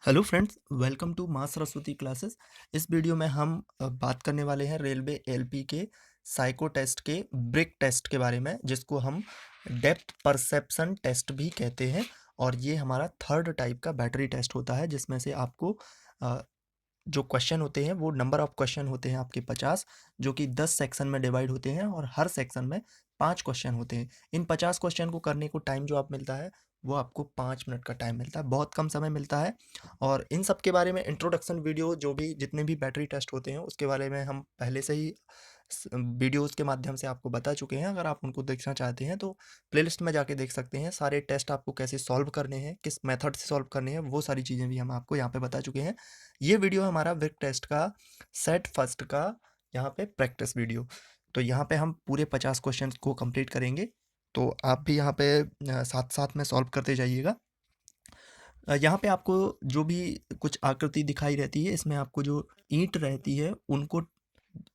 Hello friends, welcome to माँ Saraswati classes. इस video में हम बात करने वाले हैं रेलवे एलपी के साइको टेस्ट के ब्रिक टेस्ट के बारे में, जिसको हम डेप्थ परसेप्शन टेस्ट भी कहते हैं। और ये हमारा थर्ड टाइप का बैटरी टेस्ट होता है, जिसमें से आपको अ, जो क्वेश्चन होते हैं वो नंबर ऑफ क्वेश्चन होते हैं आपके 50, जो कि 10 सेक्शन में डिवाइड होते हैं और हर सेक्शन में 5 क्वेश्चन होते हैं। इन 50 क्वेश्चन को करने को टाइम जो आप मिलता है वो आपको 5 मिनट का टाइम मिलता है, बहुत कम समय मिलता है। और इन सब के बारे में इंट्रोडक्शन वीडियो जो भी जितने भी बैटरी टेस्ट होते हैं उसके बारे में हम पहले से ही वीडियोस के माध्यम से आपको बता चुके हैं। अगर आप उनको देखना चाहते हैं तो प्लेलिस्ट में जाके देख सकते हैं। सारे टेस्ट आपको कैसे सॉल्व करने हैं, किस मेथड से सॉल्व करने हैं, वो सारी चीज़ें भी हम आपको यहाँ पे बता चुके हैं। ये वीडियो हमारा ब्रिक टेस्ट का सेट फर्स्ट का यहाँ पे प्रैक्टिस वीडियो। तो यहाँ पे हम पूरे 50 क्वेश्चन को कंप्लीट करेंगे, तो आप भी यहाँ पे साथ साथ में सॉल्व करते जाइएगा। यहाँ पे आपको जो भी कुछ आकृति दिखाई रहती है, इसमें आपको जो ईंट रहती है उनको,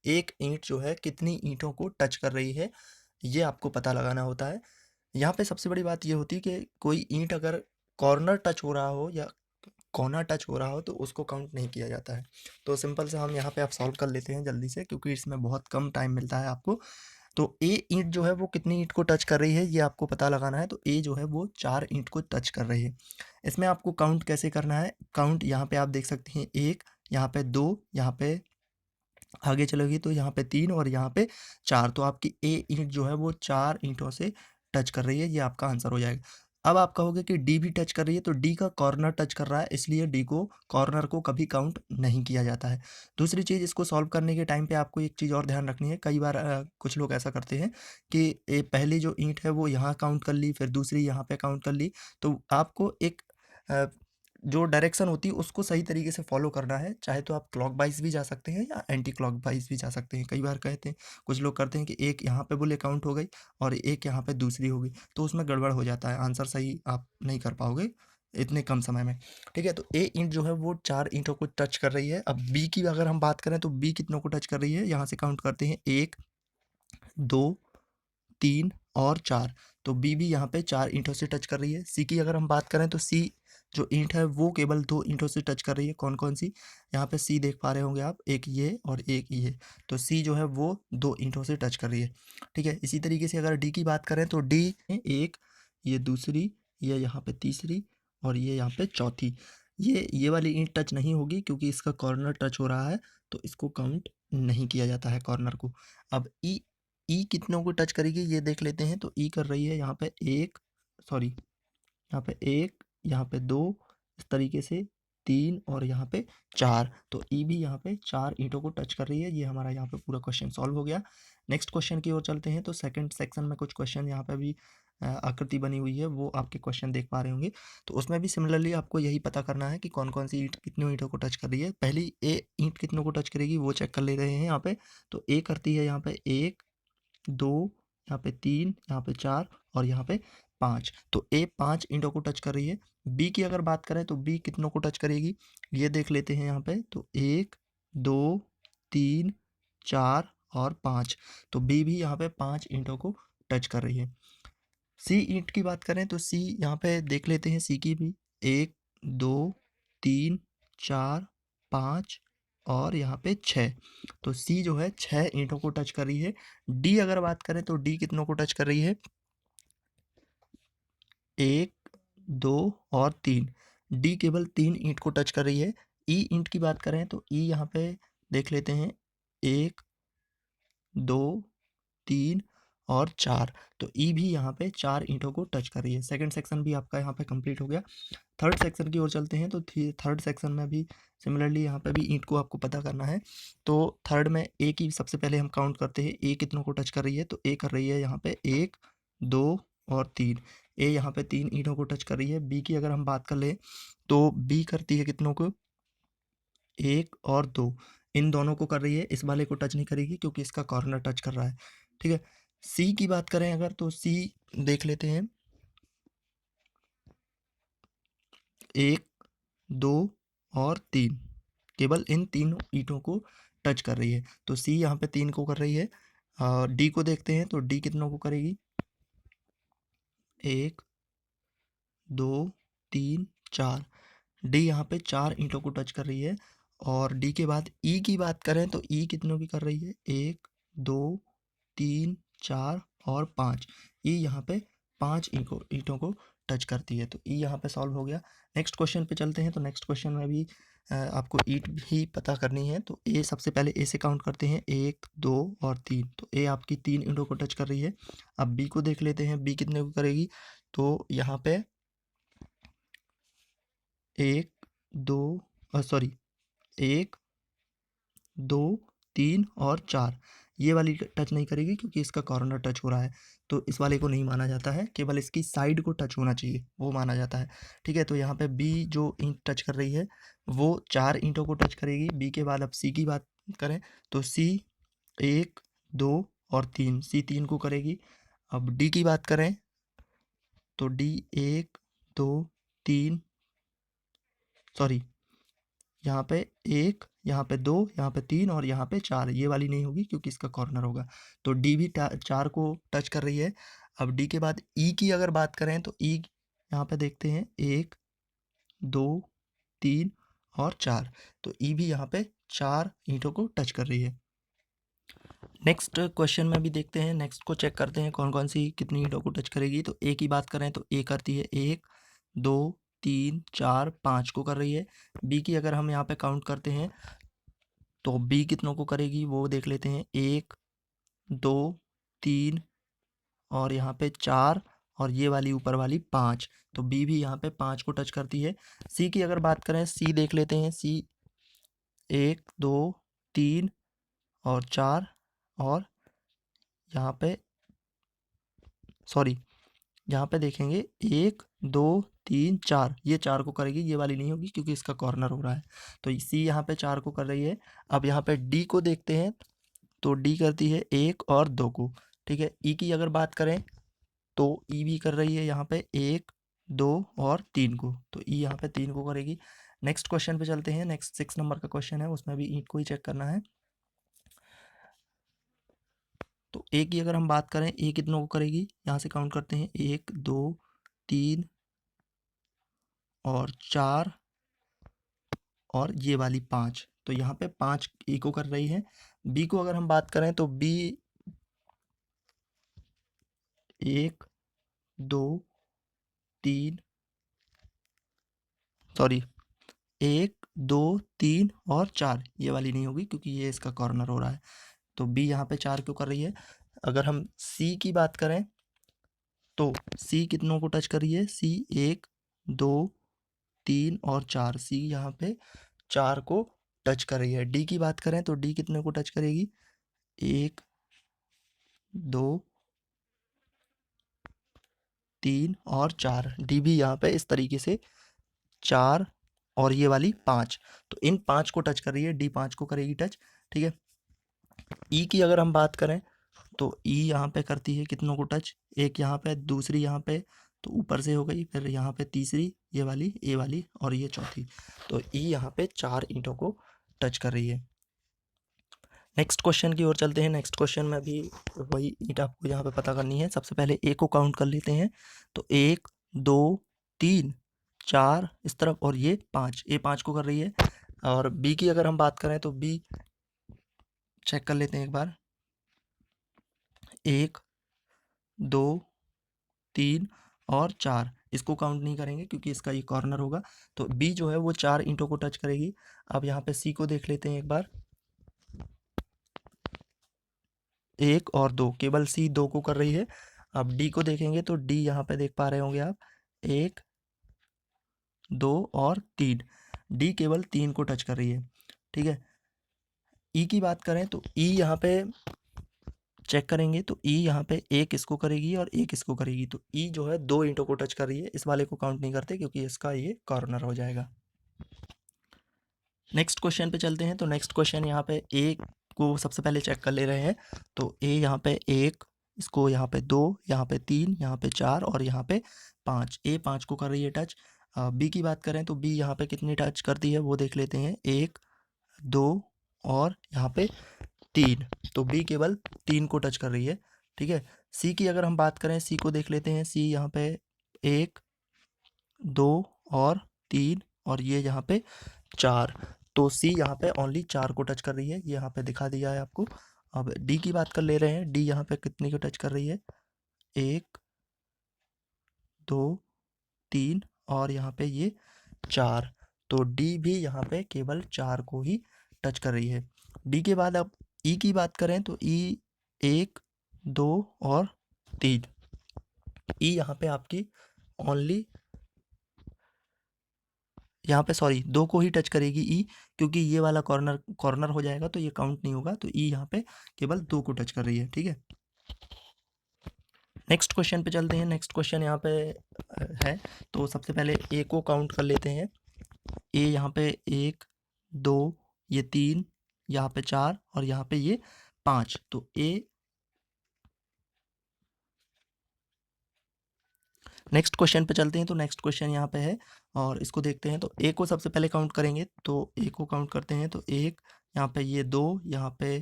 एक ईंट जो है कितनी ईंटों को टच कर रही है, ये आपको पता लगाना होता है। यहाँ पे सबसे बड़ी बात ये होती है कि कोई ईंट अगर कॉर्नर टच हो रहा हो या कोना टच हो रहा हो तो उसको काउंट नहीं किया जाता है। तो सिंपल से हम यहाँ पे आप सॉल्व कर लेते हैं जल्दी से, क्योंकि इसमें बहुत कम टाइम मिलता है आपको। तो ए ईंट जो है वो कितनी ईंट को टच कर रही है ये आपको पता लगाना है। तो ए जो है वो 4 ईंट को टच कर रही है। इसमें आपको काउंट कैसे करना है, काउंट यहाँ पे आप देख सकते हैं, 1, यहाँ पे 2, यहाँ पे आगे चलोगी तो यहाँ पे 3 और यहाँ पे 4। तो आपकी ए ईंट जो है वो 4 ईंटों से टच कर रही है, ये आपका आंसर हो जाएगा। अब आप कहोगे कि डी भी टच कर रही है, तो डी का कॉर्नर टच कर रहा है, इसलिए डी को, कॉर्नर को कभी काउंट नहीं किया जाता है। दूसरी चीज़, इसको सॉल्व करने के टाइम पे आपको एक चीज़ और ध्यान रखनी है। कई बार कुछ लोग ऐसा करते हैं कि पहली जो ईंट है वो यहाँ काउंट कर ली, फिर दूसरी यहाँ पे काउंट कर ली। तो आपको एक अ, जो डायरेक्शन होती है उसको सही तरीके से फॉलो करना है। चाहे तो आप क्लॉकवाइज भी जा सकते हैं या एंटी क्लॉकवाइज भी जा सकते हैं। कई बार कहते हैं, कुछ लोग करते हैं कि एक यहाँ पे बुल काउंट हो गई और एक यहाँ पे दूसरी हो गई, तो उसमें गड़बड़ हो जाता है, आंसर सही आप नहीं कर पाओगे इतने कम समय में। ठीक है, तो ए ईंट जो है वो 4 ईंटों को टच कर रही है। अब बी की अगर हम बात करें तो बी कितनों को टच कर रही है, यहाँ से काउंट करते हैं, 1, 2, 3 और 4। तो बी भी यहाँ पे 4 ईंटों से टच कर रही है। सी की अगर हम बात करें तो सी जो ईंट है वो केवल 2 ईंटों से टच कर रही है। कौन-कौन सी? यहाँ पे सी देख पा रहे होंगे आप, एक ये और एक ये। तो सी जो है वो 2 ईंटों से टच कर रही है। ठीक है, इसी तरीके से अगर डी की बात करें तो डी 1, ये दूसरी, ये यहाँ पे तीसरी और ये यहाँ पे चौथी। ये वाली ईंट टच नहीं होगी क्योंकि इसका कॉर्नर टच हो रहा है, तो इसको काउंट नहीं किया जाता है कॉर्नर को। अब ई ई कितनों को टच करेगी ये देख लेते हैं। तो ई कर रही है यहाँ पे 1, सॉरी, यहाँ पे 1, यहाँ पे 2, इस तरीके से 3 और यहाँ पे 4। तो ई भी यहाँ पे 4 ईंटों को टच कर रही है। ये हमारा यहाँ पे पूरा क्वेश्चन सॉल्व हो गया। नेक्स्ट क्वेश्चन की ओर चलते हैं। तो सेकंड सेक्शन में कुछ क्वेश्चन यहाँ पे भी आकृति बनी हुई है, वो आपके क्वेश्चन देख पा रहे होंगे। तो उसमें भी सिमिलरली आपको यही पता करना है कि कौन-कौन सी ईंट कितनी ईंटों को टच कर रही है। पहली ए ईंट कितनों को टच करेगी वो चेक कर ले रहे हैं यहाँ पे। तो ए करती है यहाँ पे 1, 2, यहाँ पे 3, यहाँ पे 4 और यहाँ पे 5। तो ए 5 ईंटों को टच कर रही है। बी की अगर बात करें तो बी कितनों को टच करेगी, ये देख लेते हैं यहाँ पे। तो 1, 2, 3, 4 और 5। तो बी भी यहाँ पे 5 ईंटों को टच कर रही है। सी ईंट की बात करें तो सी यहाँ पे देख लेते हैं, सी की भी 1, 2, 3, 4, 5 और यहाँ पे 6। तो सी जो है 6 ईंटों को टच कर रही है। डी अगर बात करें तो डी कितनों को टच कर रही है, 1, 2 और 3। डी केवल 3 ईंट को टच कर रही है। ई ईंट की बात करें तो ई यहाँ पे देख लेते हैं, 1, 2, 3 और 4। तो ई भी यहाँ पे 4 ईंटों को टच कर रही है। सेकंड सेक्शन भी आपका यहाँ पे कंप्लीट हो गया। थर्ड सेक्शन की ओर चलते हैं। तो थर्ड सेक्शन में भी सिमिलरली यहाँ पे भी ईंट को आपको पता करना है। तो थर्ड में ए की सबसे पहले हम काउंट करते हैं, ए कितनों को टच कर रही है। तो ए कर रही है यहाँ पे 1, 2 और 3। ए यहाँ पे 3 ईंटों को टच कर रही है। बी की अगर हम बात कर लें तो बी करती है कितनों को, 1 और 2। इन दोनों को कर रही है, इस वाले को टच नहीं करेगी क्योंकि इसका कॉर्नर टच कर रहा है। ठीक है, सी की बात करें अगर तो सी देख लेते हैं, 1, 2 और 3। केवल इन तीनों ईंटों को टच कर रही है। तो सी यहाँ पे 3 को कर रही है। और डी को देखते हैं तो डी कितनों को करेगी, 1, 2, 3, 4। डी यहाँ पे 4 ईंटों को टच कर रही है। और डी के बाद ई की बात करें तो ई कितनों की कर रही है, 1 2 3 4 और 5। ई यहाँ पे 5 ईंटों को टच करती है, तो ई यहाँ पे सॉल्व हो गया। नेक्स्ट क्वेश्चन पे चलते हैं। तो नेक्स्ट क्वेश्चन में भी आपको ईंट भी पता करनी है। तो ए सबसे पहले ए से काउंट करते हैं, 1 2 और 3। तो ए आपकी 3 ईंटों को टच कर रही है। अब बी को देख लेते हैं, बी कितने को करेगी। तो यहाँ पे 1 2 सॉरी 1 2 3 और 4, ये वाली टच नहीं करेगी क्योंकि इसका कॉर्नर टच हो रहा है, तो इस वाले को नहीं माना जाता है। केवल इसकी साइड को टच होना चाहिए, वो माना जाता है। ठीक है, तो यहाँ पे बी जो ईंट टच कर रही है वो 4 ईंटों को टच करेगी। बी के बाद अब सी की बात करें तो सी 1 2 और 3, सी 3 को करेगी। अब डी की बात करें तो डी 1 2 3 सॉरी यहाँ पे 1, यहाँ पे 2, यहाँ पे 3 और यहाँ पे 4, ये वाली नहीं होगी क्योंकि इसका कॉर्नर होगा। तो डी भी 4 को टच कर रही है। अब डी के बाद ई की अगर बात करें तो ई यहाँ पे देखते हैं 1 2 3 और 4, तो ई भी यहाँ पे 4 ईंटों को टच कर रही है। नेक्स्ट क्वेश्चन में भी देखते हैं, नेक्स्ट को चेक करते हैं कौन कौन सी कितनी ईंटों को टच करेगी। तो ए की बात करें तो ए करती है 1 2 3 4 5 को कर रही है। बी की अगर हम यहाँ पे काउंट करते हैं तो बी कितनों को करेगी वो देख लेते हैं, 1 2 3 और यहाँ पे 4 और ये वाली ऊपर वाली 5, तो बी भी यहाँ पे 5 को टच करती है। सी की अगर बात करें, सी देख लेते हैं, सी 1 2 3 और 4 और यहाँ पे सॉरी यहाँ पे देखेंगे 1 2 3 4, ये 4 को करेगी, ये वाली नहीं होगी क्योंकि इसका कॉर्नर हो रहा है। तो सी यहाँ पे 4 को कर रही है। अब यहाँ पे डी को देखते हैं तो डी करती है 1 और 2 को। ठीक है, ई की अगर बात करें तो ई भी कर रही है यहाँ पे 1 2 और 3 को, तो ई यहाँ पे 3 को करेगी। नेक्स्ट क्वेश्चन पे चलते हैं। नेक्स्ट 6 नंबर का क्वेश्चन है, उसमें भी ईंट को ही चेक करना है। तो ए की अगर हम बात करें, ए कितनों को करेगी, यहाँ से काउंट करते हैं 1 2 3 और 4 और ये वाली 5, तो यहाँ पे 5 ए को कर रही है। बी को अगर हम बात करें तो बी 1 2 3 सॉरी 1 2 3 और 4, ये वाली नहीं होगी क्योंकि ये इसका कॉर्नर हो रहा है। तो बी यहाँ पे 4 क्यों कर रही है। अगर हम सी की बात करें तो सी कितनों को टच कर रही है, सी 1 2 3 और 4, सी यहाँ पे 4 को टच कर रही है। डी की बात करें तो डी कितने को टच करेगी, 1 2 3 और 4, डी भी यहाँ पे इस तरीके से 4 और ये वाली 5, तो इन 5 को टच कर रही है, डी 5 को करेगी टच। ठीक है, ई की अगर हम बात करें तो ई यहाँ पे करती है कितनों को टच, एक यहाँ पे, दूसरी यहाँ पे, तो ऊपर से हो गई, फिर यहाँ पे तीसरी ये वाली ए वाली और ये चौथी, तो ई यहाँ पे 4 ईंटों को टच कर रही है। नेक्स्ट क्वेश्चन की ओर चलते हैं। नेक्स्ट क्वेश्चन में भी वही ईंट आपको यहाँ पे पता करनी है। सबसे पहले ए को काउंट कर लेते हैं, तो 1 2 3 4 इस तरफ और ये 5, ए 5 को कर रही है। और बी की अगर हम बात करें तो बी चेक कर लेते हैं एक बार, 1 2 3 और 4, इसको काउंट नहीं करेंगे क्योंकि इसका ये कॉर्नर होगा, तो बी जो है वो 4 ईंटों को टच करेगी। अब यहाँ पे सी को देख लेते हैं एक बार, 1 और 2, केवल सी 2 को कर रही है। अब डी को देखेंगे तो डी यहाँ पे देख पा रहे होंगे आप, 1 2 और 3, डी केवल 3 को टच कर रही है। ठीक है, ई की बात करें तो ई यहाँ पे चेक करेंगे तो ई यहाँ पे एक इसको करेगी और एक इसको करेगी, तो ई जो है 2 ईंटों को टच कर रही है, इस वाले को काउंट नहीं करते क्योंकि इसका ये कॉर्नर हो जाएगा। नेक्स्ट क्वेश्चन पे चलते हैं। तो नेक्स्ट क्वेश्चन यहाँ पे ए को सबसे पहले चेक कर ले रहे हैं। तो ए यहाँ पे 1, इसको यहाँ पे 2, यहाँ पे 3, यहाँ पे 4 और यहाँ पे 5, ए 5 को कर रही है टच। बी की बात करें तो बी यहाँ पे कितनी टच करती है वो देख लेते हैं, 1 2 और यहाँ पे 3, तो बी केवल 3 को टच कर रही है। ठीक है, सी की अगर हम बात करें, सी को देख लेते हैं, सी यहाँ पे 1 2 और 3 और ये यहाँ पे 4। तो सी यहाँ पे ओनली 4 को टच कर रही है, ये यहाँ पे दिखा दिया है आपको। अब डी की बात कर ले रहे हैं, डी यहाँ पे कितनी को टच कर रही है, 1 2 3 और यहाँ पे ये 4। तो डी भी यहाँ पे केवल 4 को ही टच कर रही है। डी के बाद अब ई की बात करें तो ई 1 2 और 3। ई यहाँ पे आपकी ओनली यहाँ पे सॉरी 2 को ही टच करेगी ई, क्योंकि ये वाला कॉर्नर कॉर्नर हो जाएगा तो ये काउंट नहीं होगा। तो ई यहाँ पे केवल 2 को टच कर रही है, ठीक है। नेक्स्ट क्वेश्चन पे चलते हैं। नेक्स्ट क्वेश्चन यहाँ पे है, तो सबसे पहले ए को काउंट कर लेते हैं। ए यहाँ पे 1 2 ये 3 यहाँ पे 4 और यहाँ पे ये 5। तो ए नेक्स्ट क्वेश्चन पे चलते हैं। तो नेक्स्ट क्वेश्चन यहाँ पे है और इसको देखते हैं। तो ए को सबसे पहले काउंट करेंगे, तो ए को काउंट करते हैं। तो 1 यहाँ पे ये 2 यहाँ पे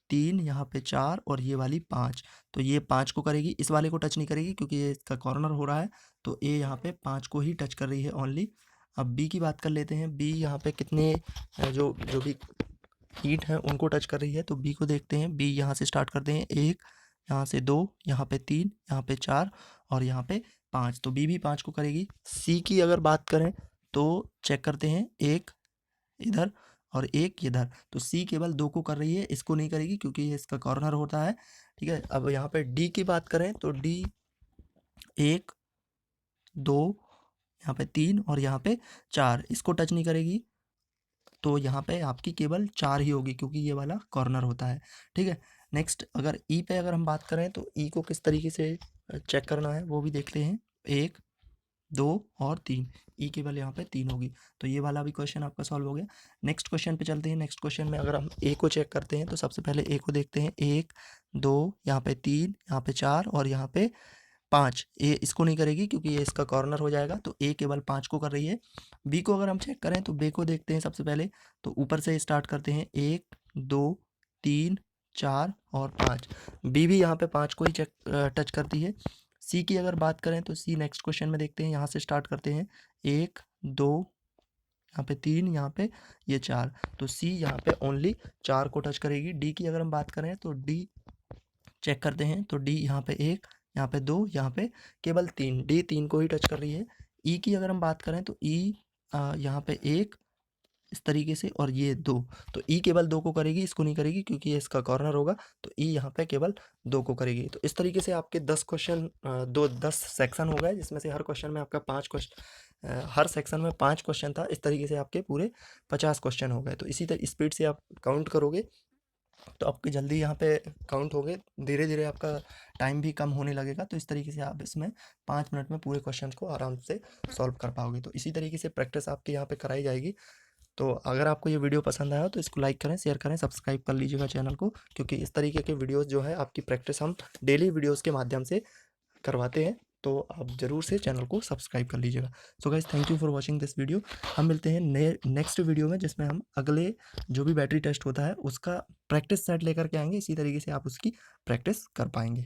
3 यहाँ पे 4 और ये वाली 5। तो ये 5 को करेगी, इस वाले को टच नहीं करेगी क्योंकि ये इसका कॉर्नर हो रहा है। तो ए यहाँ पे 5 को ही टच कर रही है ओनली। अब बी की बात कर लेते हैं। बी यहाँ पे कितने जो जो भी हीट हैं उनको टच कर रही है। तो बी को देखते हैं। बी यहाँ से स्टार्ट करते हैं, 1 यहाँ से 2 यहाँ पे 3 यहाँ पे 4 और यहाँ पे 5। तो बी भी 5 को करेगी। सी की अगर बात करें तो चेक करते हैं, 1 इधर और 1 इधर। तो सी केवल 2 को कर रही है, इसको नहीं करेगी क्योंकि ये इसका कॉर्नर होता है, ठीक है। अब यहाँ पे डी की बात करें तो डी 1 2 यहाँ पे 3 और यहाँ पे 4, इसको टच नहीं करेगी। तो यहाँ पे आपकी केवल 4 ही होगी क्योंकि ये वाला कॉर्नर होता है, ठीक है। नेक्स्ट अगर ई पे अगर हम बात करें तो ई को किस तरीके से चेक करना है वो भी देखते हैं। 1 2 और 3, ई केवल यहाँ पे 3 होगी। तो ये वाला भी क्वेश्चन आपका सॉल्व हो गया। नेक्स्ट क्वेश्चन पे चलते हैं। नेक्स्ट क्वेश्चन में अगर हम ए को चेक करते हैं तो सबसे पहले ए को देखते हैं। 1 2 यहाँ पे 3 यहाँ पे 4 और यहाँ पे 5। ए इसको नहीं करेगी क्योंकि ये इसका कॉर्नर हो जाएगा। तो ए केवल 5 को कर रही है। बी को अगर हम चेक करें तो बी को देखते हैं सबसे पहले। तो ऊपर से स्टार्ट करते हैं, 1 2 3 4 और 5। बी भी यहाँ पे 5 को ही टच करती है। सी की अगर बात करें तो सी नेक्स्ट क्वेश्चन में देखते हैं। यहाँ से स्टार्ट करते हैं, 1 2 यहाँ पे 3 यहाँ पे ये 4। तो सी यहाँ पे ओनली 4 को टच करेगी। डी की अगर हम बात करें तो डी चेक करते हैं। तो डी यहाँ पे 1 यहाँ पे 2 यहाँ पे केवल 3, डी 3 को ही टच कर रही है। ई की अगर हम बात करें तो ई यहाँ पे 1 इस तरीके से और ये 2। तो ई केवल 2 को करेगी, इसको नहीं करेगी क्योंकि ये इसका कॉर्नर होगा। तो ई यहाँ पे केवल 2 को करेगी। तो इस तरीके से आपके 10 क्वेश्चन 10 सेक्शन हो गए, जिसमें से हर क्वेश्चन में आपका 5 क्वेश्चन, हर सेक्शन में 5 क्वेश्चन था। इस तरीके से आपके पूरे 50 क्वेश्चन हो गए। तो इसी तरह स्पीड से आप काउंट करोगे तो आपके जल्दी यहाँ पे काउंट हो गए। धीरे धीरे आपका टाइम भी कम होने लगेगा। तो इस तरीके से आप इसमें 5 मिनट में पूरे क्वेश्चन को आराम से सॉल्व कर पाओगे। तो इसी तरीके से प्रैक्टिस आपके यहाँ पे कराई जाएगी। तो अगर आपको ये वीडियो पसंद आया तो इसको लाइक करें, शेयर करें, सब्सक्राइब कर लीजिएगा चैनल को, क्योंकि इस तरीके के वीडियोस जो है आपकी प्रैक्टिस हम डेली वीडियोस के माध्यम से करवाते हैं। तो आप ज़रूर से चैनल को सब्सक्राइब कर लीजिएगा। So guys, thank you for watching this video. हम मिलते हैं नेक्स्ट वीडियो में, जिसमें हम अगले जो भी बैटरी टेस्ट होता है उसका प्रैक्टिस सेट लेकर के आएंगे। इसी तरीके से आप उसकी प्रैक्टिस कर पाएंगे।